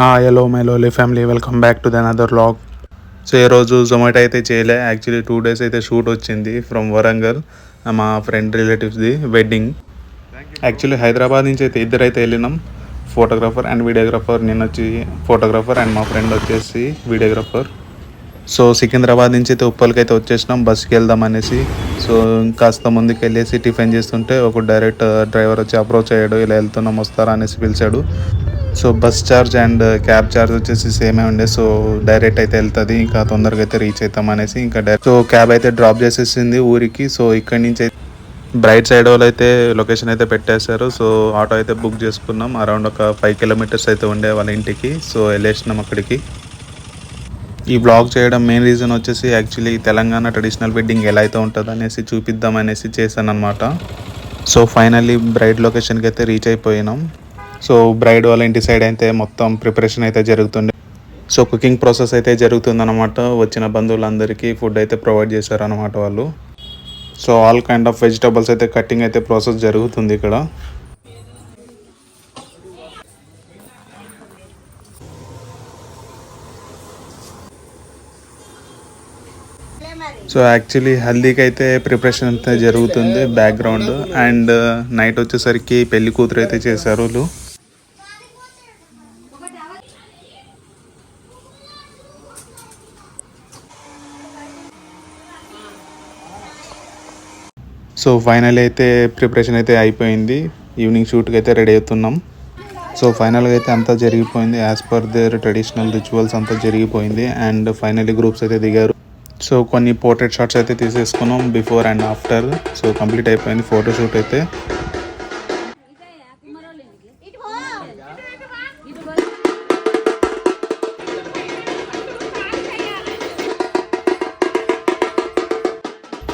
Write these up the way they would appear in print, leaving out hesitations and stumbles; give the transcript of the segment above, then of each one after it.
Hello my lowly family, welcome back to the another vlog. So ఈరోజు జొమాటో అయితే చేయలే. Actually 2 days అయితే shoot వచ్చింది ఫ్రమ్ వరంగల్, మా ఫ్రెండ్ రిలేటివ్స్ది వెడ్డింగ్. యాక్చువల్లీ హైదరాబాద్ నుంచి అయితే ఇద్దరైతే వెళ్ళినాం, ఫోటోగ్రాఫర్ అండ్ వీడియోగ్రాఫర్. నేను వచ్చి ఫోటోగ్రాఫర్ అండ్ మా ఫ్రెండ్ వచ్చేసి వీడియోగ్రాఫర్. సో సికింద్రాబాద్ నుంచి అయితే ఉప్పల్కి అయితే వచ్చేసినాం బస్కి వెళ్దాం అనేసి. సో కాస్త ముందుకు వెళ్ళేసి టిఫిన్ చేస్తుంటే ఒక డైరెక్ట్ డ్రైవర్ వచ్చి అప్రోచ్ అయ్యాడు, ఇలా వెళ్తున్నాం వస్తారా అనేసి పిలిచాడు. So bus charge and cab charge వచ్చేసి సేమే ఉండే. సో డైరెక్ట్ అయితే వెళ్తుంది, ఇంకా తొందరగా అయితే రీచ్ అవుతాం అనేసి ఇంకా డైరెక్ట్. సో క్యాబ్ అయితే డ్రాప్ చేసేసింది ఊరికి. సో ఇక్కడి నుంచి అయితే బ్రైట్ సైడ్ వాళ్ళు అయితే లొకేషన్ అయితే పెట్టేశారు. సో ఆటో అయితే బుక్ చేసుకున్నాం. అరౌండ్ ఒక 5 kilometers అయితే ఉండే వాళ్ళ ఇంటికి. సో వెళ్ళేసినాం అక్కడికి. ఈ వ్లాగ్ చేయడం మెయిన్ రీజన్ వచ్చేసి యాక్చువల్లీ తెలంగాణ ట్రెడిషనల్ వెడ్డింగ్ ఎలా అయితే ఉంటుంది అనేసి చూపిద్దాం అనేసి చేశాను అనమాట. సో ఫైనల్లీ బ్రైడ్ లొకేషన్కి అయితే రీచ్ అయిపోయినాం. సో బ్రైడ్ వాళ్ళ ఇంటి సైడ్ అయితే మొత్తం ప్రిపరేషన్ అయితే జరుగుతుండే. సో కుకింగ్ ప్రాసెస్ అయితే జరుగుతుందన్నమాట. వచ్చిన బంధువులందరికీ ఫుడ్ అయితే ప్రొవైడ్ చేశారనమాట వాళ్ళు. So all kind of vegetables అయితే కటింగ్ అయితే ప్రాసెస్ జరుగుతుంది ఇక్కడ. సో యాక్చువల్లీ హల్దీకి అయితే ప్రిపరేషన్ అయితే జరుగుతుంది బ్యాక్గ్రౌండ్. అండ్ నైట్ వచ్చేసరికి పెళ్లి కూతురు అయితే చేశారు వాళ్ళు. సో ఫైనల్ అయితే ప్రిపరేషన్ అయితే అయిపోయింది. ఈవినింగ్ షూట్కి అయితే రెడీ అవుతున్నాం. సో ఫైనల్గా అయితే అంతా జరిగిపోయింది, as per their traditional rituals అంతా జరిగిపోయింది. అండ్ ఫైనల్లీ గ్రూప్స్ అయితే దిగారు. సో కొన్ని పోర్ట్రేట్ షాట్స్ అయితే తీసేసుకున్నాం before and after. So complete అయిపోయింది ఫోటోషూట్ అయితే.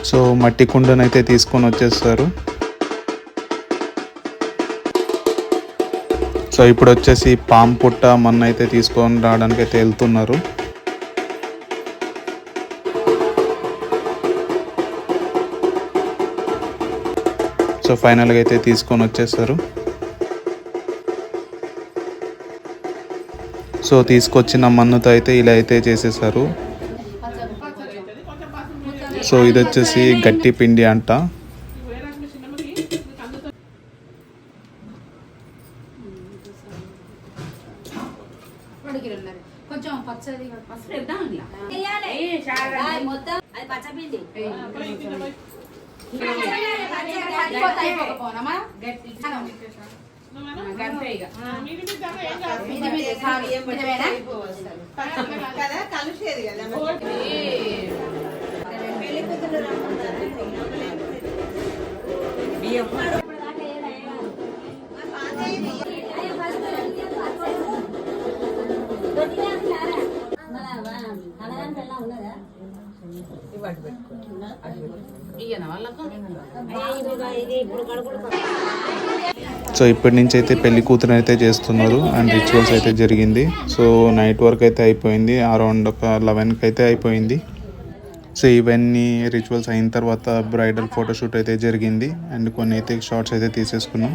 సో మట్టి కుండనైతే తీసుకొని వచ్చేస్తారు. సో ఇప్పుడు వచ్చేసి పాము పుట్ట మన్ను అయితే తీసుకొని రావడానికి అయితే వెళ్తున్నారు. సో ఫైనల్గా అయితే తీసుకొని వచ్చేస్తారు. సో తీసుకొచ్చిన మన్నుతో అయితే ఇలా అయితే చేసేసారు. సో ఇది వచ్చేసి గట్టి పిండి అంట. సో ఇప్పటి నుంచి అయితే పెళ్లి కూతురు అయితే చేస్తున్నారు అండ్ రిచువల్స్ అయితే జరిగింది. సో నైట్ వర్క్ అయితే అయిపోయింది, అరౌండ్ ఒక 11కి అయితే అయిపోయింది. సో ఇవన్నీ రిచువల్స్ అయిన తర్వాత బ్రైడల్ ఫోటోషూట్ అయితే జరిగింది అండ్ కొన్ని అయితే షార్ట్స్ అయితే తీసేసుకున్నాం.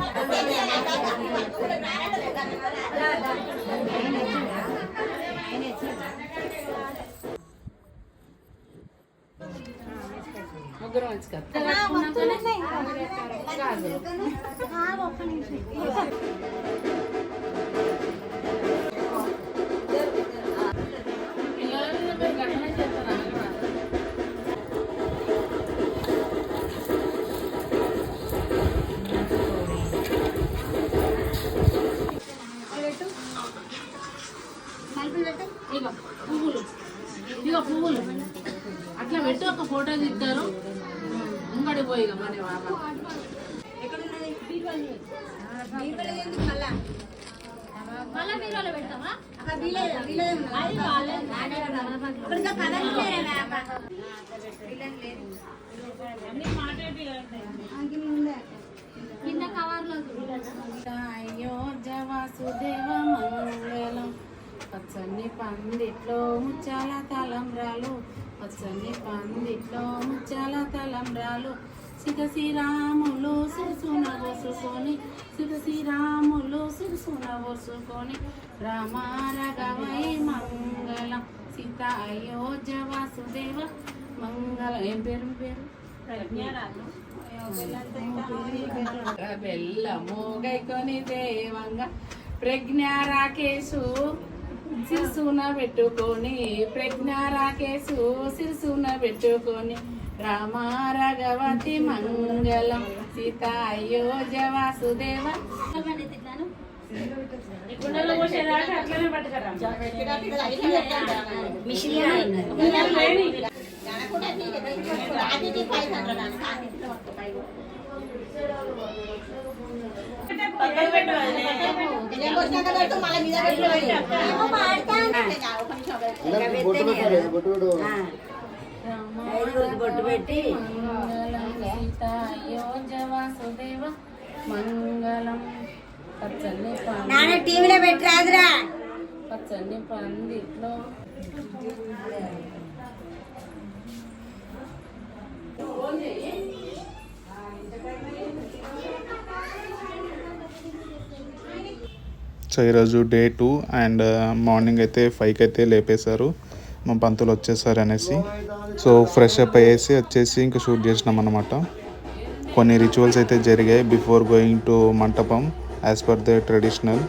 పువ్వులు అట్లా పెట్టి ఒక ఫోటో తీస్తారు. ముంగడి పోయి అయోధ్య వాసుదేవ మంగళం పచ్చని పందిట్లో ముచ్చాల తలంబ్రాలు, పచ్చని పందిట్లో ముచ్చాల తలంబ్రాలు, సిగ శ్రీరాములు సిరుసున వసుకొని సిగ శ్రీరాములు సిరుసున వసుకొని రామ రాఘవై మంగళం సీత అయోధ్య వాసుదేవ మంగళం. ఏం పేరు మీ పేరు? బెల్లము గైకొని దేవంగా ప్రజ్ఞ రాకేశు సిరుసున పెట్టుకొని ప్రజ్ఞ రాకేశు సిరుసున పెట్టుకొని రామ రాఘవతి మంగళం సీత అయోధ్య వాసుదేవ. బొట్టు పెట్టి సీత అయోధ్య వాసుదేవ మంగళం. పచ్చని నాన్న టీవీలో పెట్టరాదురా. పచ్చని పందిట్లో సో ఈరోజు డే 2 అండ్ మార్నింగ్ అయితే 5కి అయితే లేపేశారు, మా పంతులు వచ్చేసారు అనేసి. సో ఫ్రెష్ అప్ అయ్యేసి వచ్చేసి ఇంకా షూట్ చేసినాం అనమాట. కొన్ని రిచువల్స్ అయితే జరిగాయి బిఫోర్ గోయింగ్ టు మంటపం as per the traditional.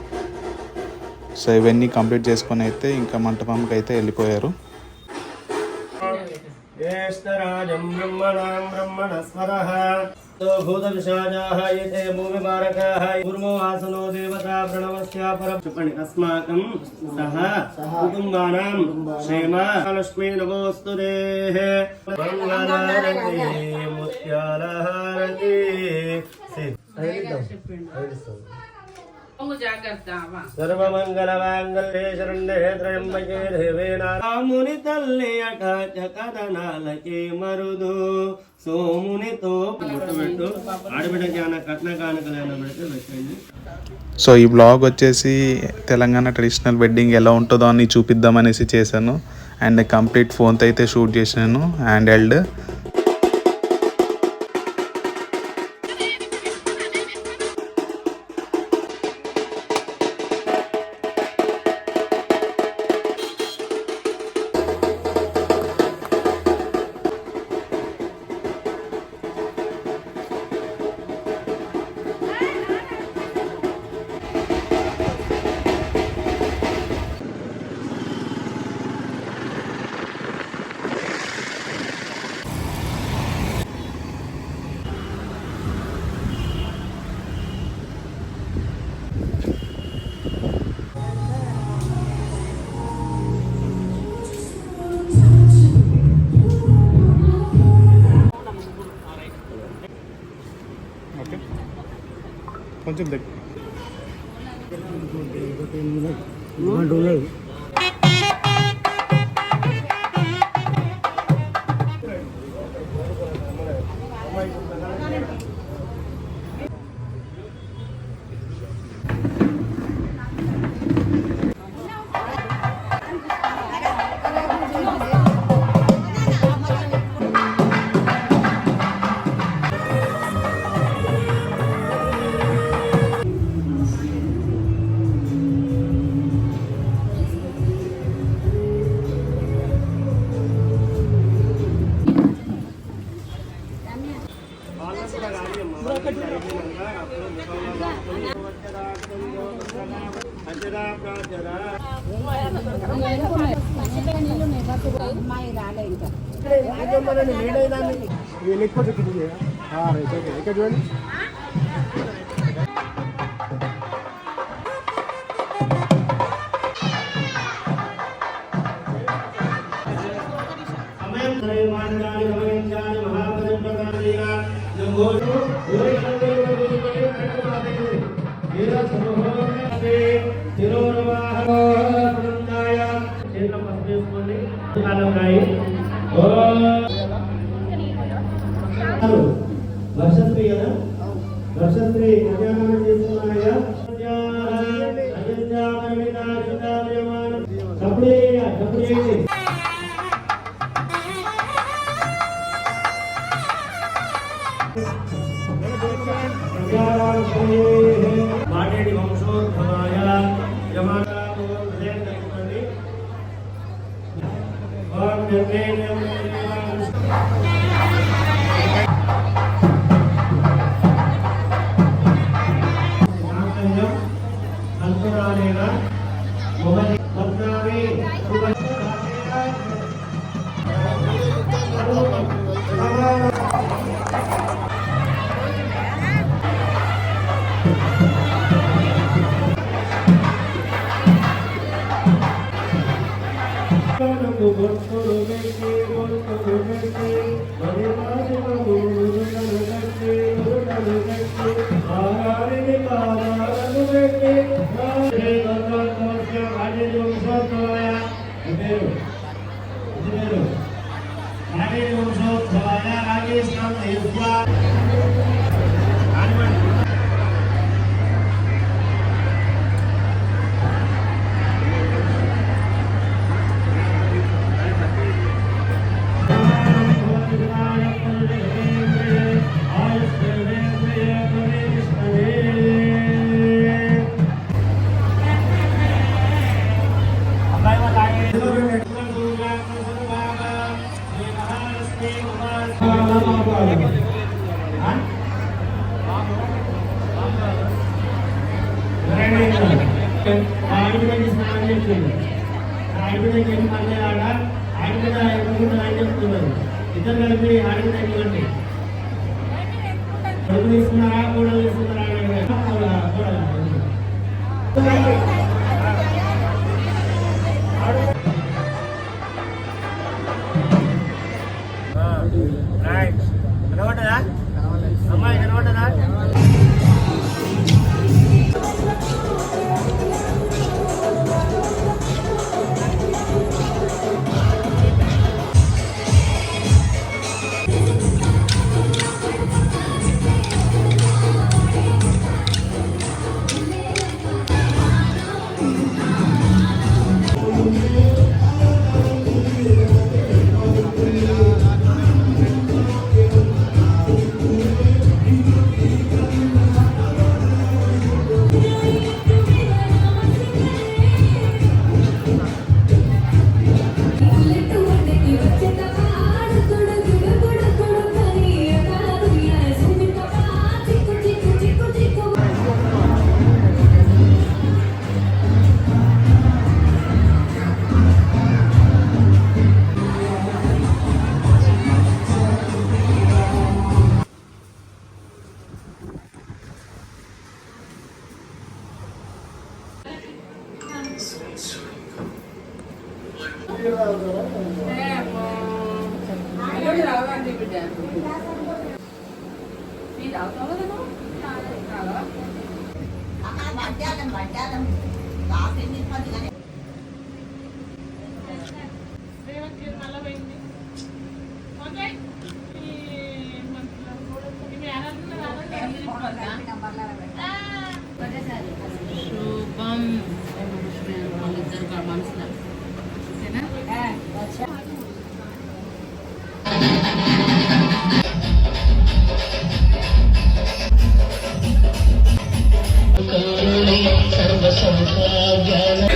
So ఇవన్నీ కంప్లీట్ చేసుకొని అయితే ఇంకా మంటపంకి అయితే వెళ్ళిపోయారు. ज्येष्ठराजं ब्रह्मणां ब्रह्मणस्परः भूतविशाजाः एते भूमिमारकाः गुरुमो आसनो देवता प्रणवस्य परं अस्माकं सह कुटुम्बानां क्षेम लक्ष्मी नमोऽस्तु देः मंगलारति मुत्यालहारति सर्वमंगलमांगल्ये शरण्ये त्र्यंबके देवे नारायणी तल्ली अट चकदनालके मरुदु సోమునితో పెట్టు ఆడబిడ్డకి ఏమైనా కట్న కానుకలు ఏమైనా పెడితే పెట్టండి. సో ఈ బ్లాగ్ వచ్చేసి తెలంగాణ ట్రెడిషనల్ వెడ్డింగ్ ఎలా ఉంటుందో అని చూపిద్దామనేసి చేశాను. అండ్ కంప్లీట్ ఫోన్తో అయితే షూట్ చేశాను హ్యాండ్ హెల్డ్. కొంచెం దగ్గర ఇక్కడ చూడండి. వర్షశ్రీ కదా, వర్షశ్రీ కళ్యాణం చేస్తున్నాయా ఆడబిడ్డకి స్నానం చేస్తుంది. ఆడబిడ్డకి ఏం పని ఆడ ఆడబిడ్డ ఎదుర్కొంటుంది అని చెప్తున్నారు. ఇద్దరు కలిపి ఆడబిడ్డకి ఇవ్వండి. కొడుకు తీసుకున్నారా కూడా తీసుకున్నారా కనబడ్డదా అమ్మాయి కనబడ్డదా శుభం వాళ్ళిద్దరు మనసులో సర్వ సంఖ్యా